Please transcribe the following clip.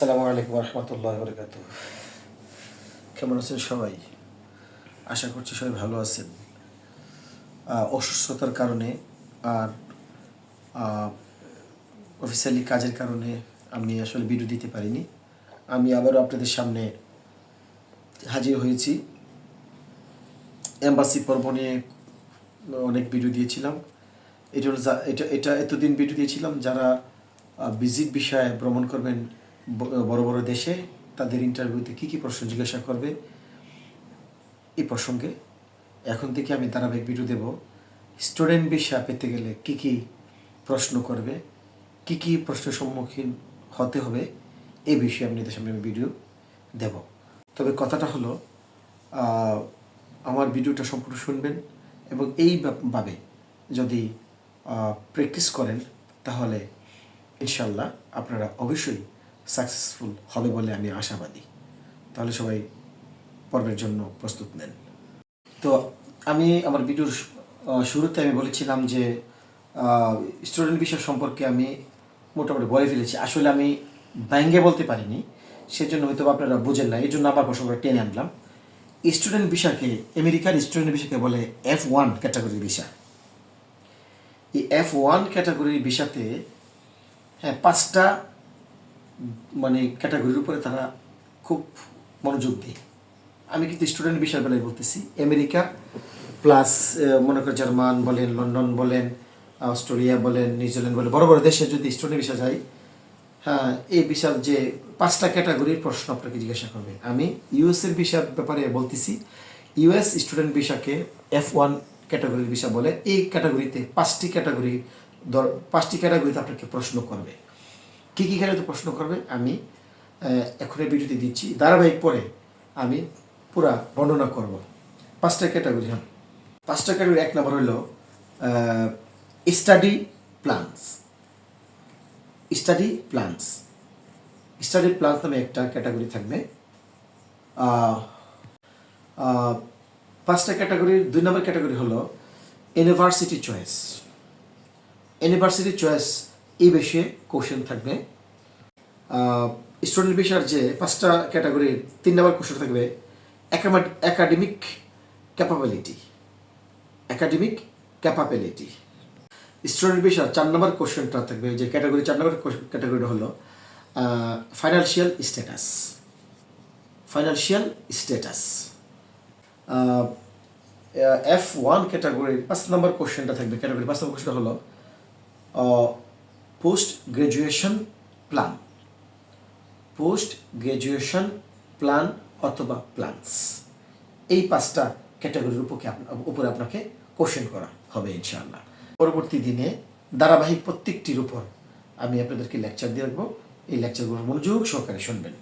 আসসালামু আলাইকুম রহমতুল্লাহ বরকাত। কেমন আছেন সবাই? আশা করছি সবাই ভালো আছেন। অসুস্থতার কারণে আর অফিসিয়ালি কাজের কারণে আমি আসলে ভিডিও দিতে পারিনি। আমি আবারও আপনাদের সামনে হাজির হয়েছি। এম্বাসি পর্ব নিয়ে অনেক ভিডিও দিয়েছিলাম। এটা এতদিন ভিডিও দিয়েছিলাম যারা ভিজিট বিষয়ে ভ্রমণ করবেন বড় বড় দেশে, তাদের ইন্টারভিউতে কী কী প্রশ্ন জিজ্ঞাসা করবে এই প্রসঙ্গে। এখন থেকে আমি ধারাবাহিক ভিডিও দেব। স্টুডেন্ট ভিসা পেতে গেলে কী কী প্রশ্ন করবে, কী কী প্রশ্নের সম্মুখীন হতে হবে, এই বিষয়ে আপনাদের সামনে আমি ভিডিও দেব। তবে কথাটা হলো, আমার ভিডিওটা সম্পূর্ণ শুনবেন এবং এইভাবে যদি প্র্যাকটিস করেন তাহলে ইনশাল্লাহ আপনারা অবশ্যই সাকসেসফুল হবে বলে আমি আশাবাদী। তাহলে সবাই পর্বের জন্য প্রস্তুত নেন। তো আমি আমার ভিডিওর শুরুতে আমি বলেছিলাম যে স্টুডেন্ট বিষয় সম্পর্কে আমি মোটামুটি বলে ফেলেছি। আসলে আমি ব্যাঙ্গে বলতে পারিনি, সেজন্য হয়তো আপনারা বুঝেন না, এই জন্য আবার প্রসঙ্গটা টেনে আনলাম। স্টুডেন্ট ভিসাকে, আমেরিকার স্টুডেন্ট ভিসাকে বলে F1 ক্যাটাগরির ভিসা। এই F1 ক্যাটাগরির ভিসাতে পাঁচটা ক্যাটাগরির উপরে তারা খুব মনোযোগ দেয়। আমি কিন্তু স্টুডেন্ট ভিসার বেলায় বলতেছি। আমেরিকা প্লাস মনে করেন জার্মান বলেন, লন্ডন বলেন, অস্ট্রেলিয়া বলেন, নিউজিল্যান্ড বলেন, বড় বড় দেশে যদি স্টুডেন্ট ভিসা যায়, এই ভিসার যে পাঁচটা ক্যাটাগরির প্রশ্ন আপনাকে জিজ্ঞাসা করবে। আমি ইউএসের ভিসার ব্যাপারে বলতেছি। ইউএস স্টুডেন্ট ভিসাকে F1 ক্যাটাগরির ভিসা বলে। এই ক্যাটাগরিতে পাঁচটি ক্যাটাগরিতে আপনাকে প্রশ্ন করবে। কী কী ক্যাটাগরিতে প্রশ্ন করবে আমি এখন এই ভিডিওতে দিচ্ছি। ধারাবাহিক পরে আমি পুরা বর্ণনা করব। পাঁচটা ক্যাটাগরি। পাঁচটা ক্যাটাগরি। এক নম্বর হলো স্টাডি প্ল্যানস। স্টাডি প্ল্যানস নামে একটা ক্যাটাগরি থাকবে। পাঁচটা ক্যাটাগরির 2 নম্বর ক্যাটাগরি হলো ইউনিভার্সিটি চয়েস। ইউনিভার্সিটি চয়েস এই বিষয়ে কোশ্চেন থাকবে। স্টুডেন্ট ভিসার যে পাঁচটা ক্যাটাগরির 3 নম্বর কোশ্চেন থাকবে একাডেমিক ক্যাপাবিলিটি। স্টুডেন্ট ভিসার 4 নম্বর কোশ্চেনটা থাকবে, যে ক্যাটাগরি 4 নম্বর ক্যাটাগরিটা হলো ফাইন্যান্সিয়াল স্ট্যাটাস। F1 ক্যাটাগরির 5 নম্বর কোশ্চেনটা থাকবে। ক্যাটাগরি 5 নম্বর কোশ্চেনটা হলো পোস্ট গ্রাজুয়েশন প্ল্যান অথবা প্ল্যানস। এই পাঁচটা ক্যাটাগরির উপরে আপনাকে কোশ্চেন করা হবে ইনশাআল্লাহ। পরবর্তী দিনে ধারাবাহিক প্রত্যেকটির উপর আমি আপনাদেরকে লেকচার দিয়ে রাখবো। এই লেকচারগুলো মনোযোগ সহকারে শুনবেন।